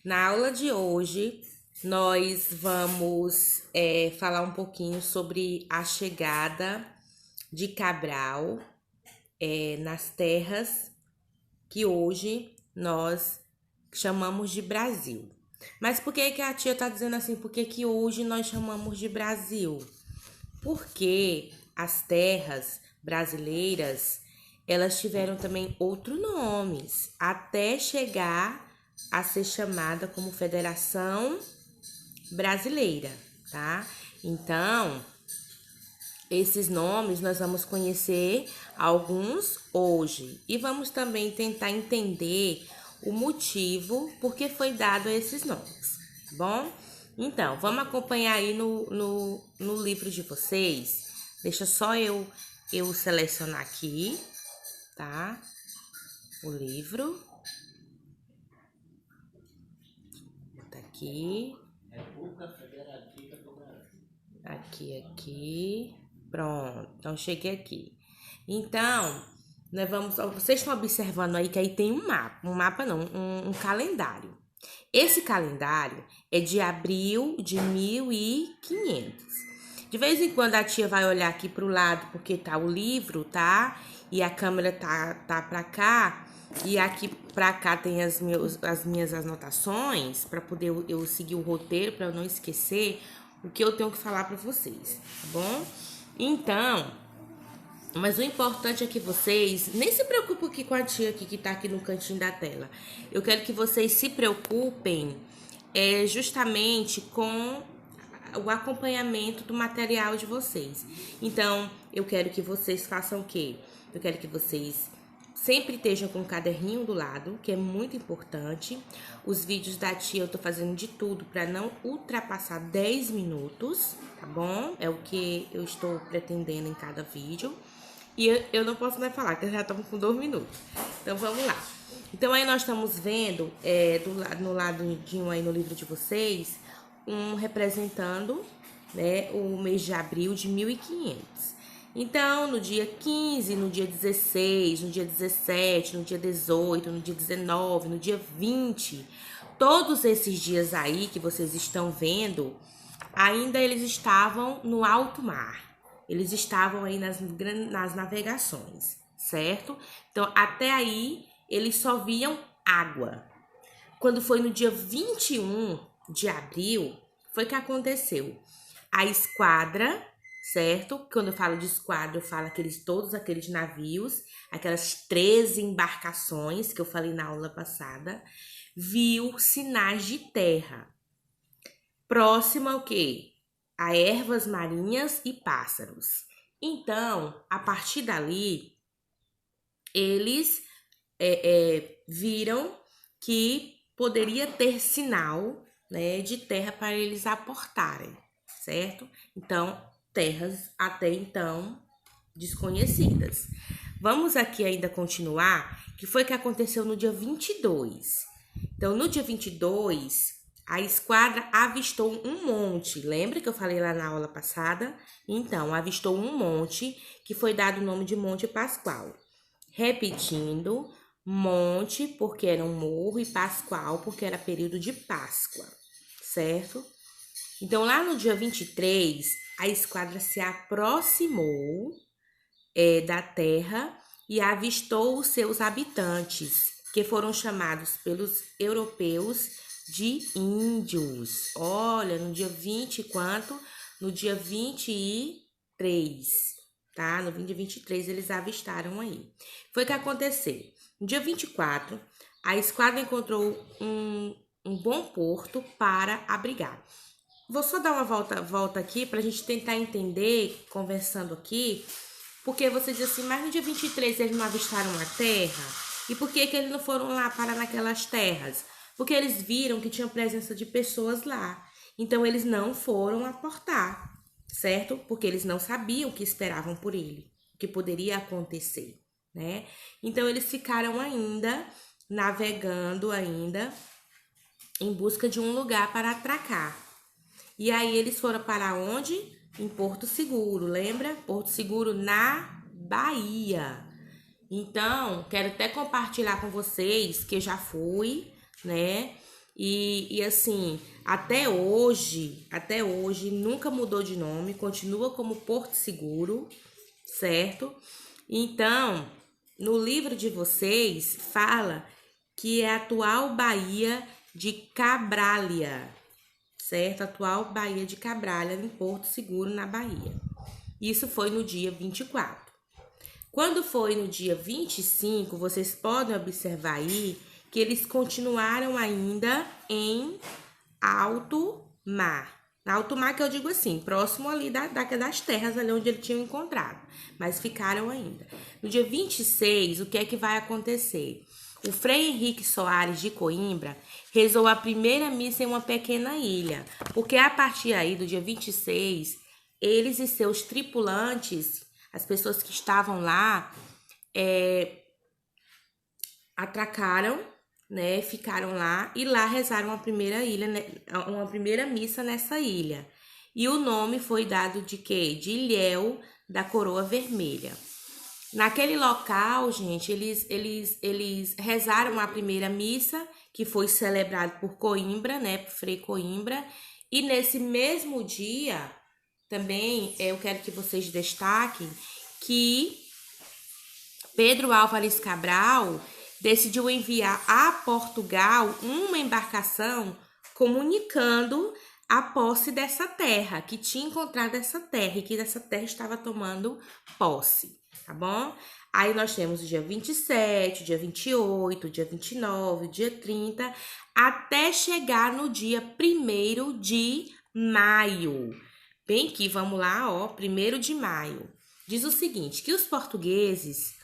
Na aula de hoje, nós vamos falar um pouquinho sobre a chegada de Cabral nas terras que hoje nós chamamos de Brasil. Mas por que a tia tá dizendo assim? Por que hoje nós chamamos de Brasil? Porque as terras brasileiras, elas tiveram também outros nomes, até chegar a ser chamada como Federação Brasileira, tá? Então, esses nomes nós vamos conhecer alguns hoje e vamos também tentar entender o motivo por que foi dado esses nomes, tá bom? Então, vamos acompanhar aí no livro de vocês. Deixa só eu selecionar aqui, tá? O livro. Tá aqui. Aqui. Pronto. Então, cheguei aqui. Então, nós vamos... Vocês estão observando aí que aí tem um mapa. Um mapa não, um calendário. Esse calendário é de abril de 1500. De vez em quando a tia vai olhar aqui pro lado porque tá o livro, tá? E a câmera tá pra cá. E aqui pra cá tem as minhas anotações para poder eu seguir o roteiro, para eu não esquecer o que eu tenho que falar para vocês, tá bom? Então, mas o importante é que vocês nem se preocupem aqui com a tia aqui que tá aqui no cantinho da tela. Eu quero que vocês se preocupem justamente com o acompanhamento do material de vocês. Então, eu quero que vocês façam o quê? Eu quero que vocês sempre estejam com um caderninho do lado, que é muito importante. Os vídeos da tia eu tô fazendo de tudo para não ultrapassar 10 minutos, tá bom? É o que eu estou pretendendo em cada vídeo. E eu não posso mais falar, que já estamos com 2 minutos. Então, vamos lá. Então, aí nós estamos vendo, no ladinho aí no livro de vocês, representando, né, o mês de abril de 1500. Então, no dia 15, no dia 16, no dia 17, no dia 18, no dia 19, no dia 20, todos esses dias aí que vocês estão vendo, ainda eles estavam no alto mar. Eles estavam aí nas navegações, certo? Então, até aí, eles só viam água. Quando foi no dia 21 de abril, foi que aconteceu. A esquadra, certo? Quando eu falo de esquadra, eu falo todos aqueles navios, aquelas 13 embarcações que eu falei na aula passada, viu sinais de terra. Próximo ao quê? A ervas marinhas e pássaros. Então, a partir dali, eles viram que poderia ter sinal, né, de terra para eles aportarem, certo? Então, terras até então desconhecidas. Vamos aqui ainda continuar, que foi que aconteceu no dia 22. Então, no dia 22, a esquadra avistou um monte. Lembra que eu falei lá na aula passada? Então, avistou um monte que foi dado o nome de Monte Pascoal. Repetindo, monte porque era um morro e Pascoal porque era período de Páscoa, certo? Então, lá no dia 23, a esquadra se aproximou da terra e avistou os seus habitantes, que foram chamados pelos europeus de índios. Olha, no dia 20 quanto? No dia 23, tá? No dia 23 eles avistaram aí. Foi o que aconteceu. No dia 24, a esquadra encontrou um bom porto para abrigar. Vou só dar uma volta aqui para a gente tentar entender, conversando aqui, porque você diz assim, mas no dia 23 eles não avistaram a terra? E por que eles não foram lá parar naquelas terras? Porque eles viram que tinha presença de pessoas lá. Então, eles não foram aportar, certo? Porque eles não sabiam o que esperavam por ele, o que poderia acontecer, né? Então, eles ficaram ainda, navegando ainda, em busca de um lugar para atracar. E aí, eles foram para onde? Em Porto Seguro, lembra? Porto Seguro na Bahia. Então, quero até compartilhar com vocês que eu já fui, né? E assim, até hoje, nunca mudou de nome, continua como Porto Seguro, certo? Então, no livro de vocês, fala que é a atual Baía de Cabralha, certo? Atual Baía de Cabralha, em Porto Seguro, na Bahia. Isso foi no dia 24. Quando foi no dia 25, vocês podem observar aí que eles continuaram ainda em alto mar. Alto mar que eu digo assim, próximo ali das terras ali onde eles tinham encontrado, mas ficaram ainda. No dia 26, o que é que vai acontecer? O Frei Henrique Soares de Coimbra rezou a primeira missa em uma pequena ilha, porque a partir aí do dia 26, eles e seus tripulantes, as pessoas que estavam lá, atracaram, né? Ficaram lá e lá rezaram a primeira ilha, né, uma primeira missa nessa ilha. E o nome foi dado de quê? De Ilhéu da Coroa Vermelha. Naquele local, gente, eles rezaram a primeira missa, que foi celebrado por Coimbra, né? Por Frei Coimbra. E nesse mesmo dia, também eu quero que vocês destaquem que Pedro Álvares Cabral decidiu enviar a Portugal uma embarcação comunicando a posse dessa terra, que tinha encontrado essa terra e que dessa terra estava tomando posse, tá bom? Aí nós temos o dia 27, dia 28, dia 29, dia 30, até chegar no dia 1º de maio. Bem que vamos lá, ó, 1º de maio. Diz o seguinte, que os portugueses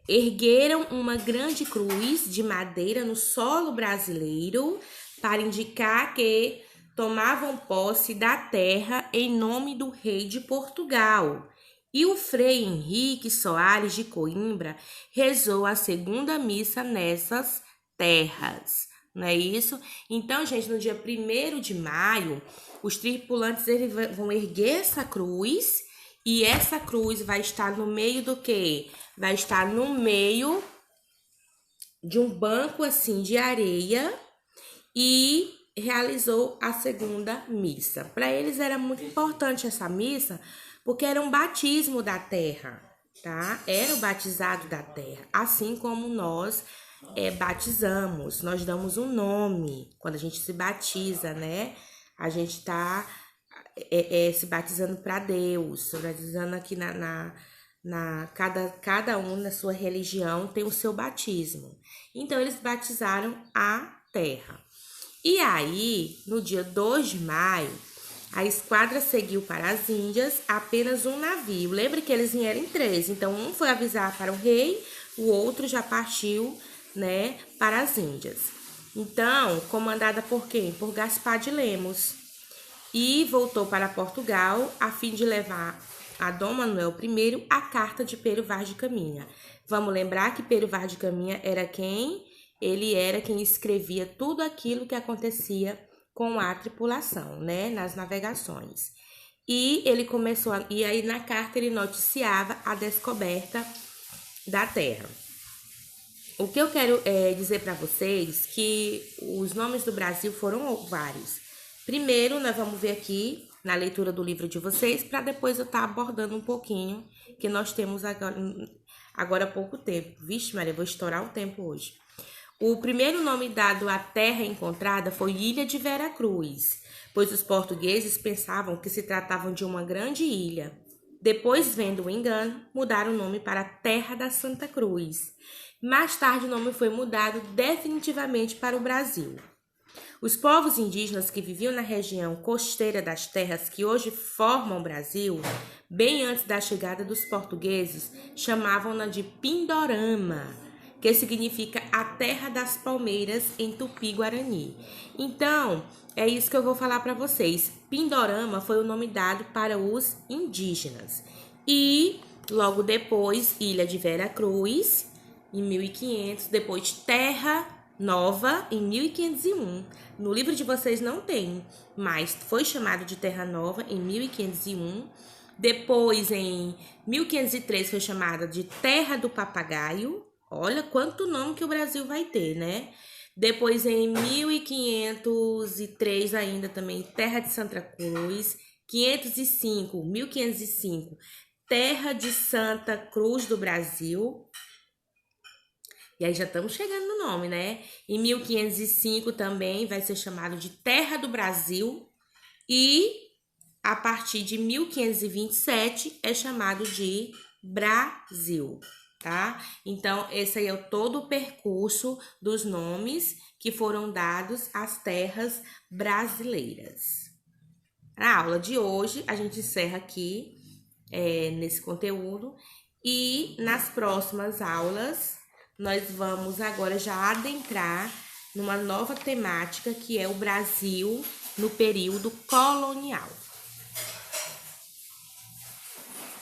ergueram uma grande cruz de madeira no solo brasileiro para indicar que tomavam posse da terra em nome do rei de Portugal. E o Frei Henrique Soares de Coimbra rezou a segunda missa nessas terras, não é isso? Então, gente, no dia 1º de maio, os tripulantes eles vão erguer essa cruz e essa cruz vai estar no meio do quê? Vai estar no meio de um banco assim de areia e realizou a segunda missa. Para eles era muito importante essa missa, porque era um batismo da terra, tá? Era o batizado da terra, assim como nós batizamos, nós damos um nome quando a gente se batiza, né? A gente tá se batizando para Deus, se batizando aqui cada um na sua religião tem o seu batismo. Então, eles batizaram a terra. E aí, no dia 2 de maio, a esquadra seguiu para as Índias apenas um navio. Lembre que eles vieram em 3. Então, um foi avisar para o rei, o outro já partiu, né, para as Índias. Então, comandada por quem? Por Gaspar de Lemos. E voltou para Portugal a fim de levar a Dom Manuel I a carta de Pero Vaz de Caminha. Vamos lembrar que Pero Vaz de Caminha era quem? Ele era quem escrevia tudo aquilo que acontecia com a tripulação, né, nas navegações. E ele e aí na carta ele noticiava a descoberta da terra. O que eu quero dizer para vocês que os nomes do Brasil foram vários. Primeiro, nós vamos ver aqui na leitura do livro de vocês, para depois eu estar abordando um pouquinho, que nós temos agora há pouco tempo. Vixe, Maria, vou estourar o tempo hoje. O primeiro nome dado à terra encontrada foi Ilha de Vera Cruz, pois os portugueses pensavam que se tratavam de uma grande ilha. Depois, vendo o engano, mudaram o nome para Terra da Santa Cruz. Mais tarde, o nome foi mudado definitivamente para o Brasil. Os povos indígenas que viviam na região costeira das terras que hoje formam o Brasil, bem antes da chegada dos portugueses, chamavam-na de Pindorama, que significa a terra das palmeiras em Tupi-Guarani. Então, é isso que eu vou falar para vocês. Pindorama foi o nome dado para os indígenas. E, logo depois, Ilha de Vera Cruz, em 1500, depois Terra Nova, em 1501. No livro de vocês não tem, mas foi chamado de Terra Nova em 1501. Depois, em 1503, foi chamada de Terra do Papagaio. Olha quanto nome que o Brasil vai ter, né? Depois, em 1503, ainda também, terra de Santa Cruz. 1505, terra de Santa Cruz do Brasil. E aí já estamos chegando no nome, né? Em 1505 também vai ser chamado de Terra do Brasil. E a partir de 1527 é chamado de Brasil, tá? Então, esse aí é todo o percurso dos nomes que foram dados às terras brasileiras. A aula de hoje a gente encerra aqui nesse conteúdo e nas próximas aulas nós vamos agora já adentrar numa nova temática que é o Brasil no período colonial.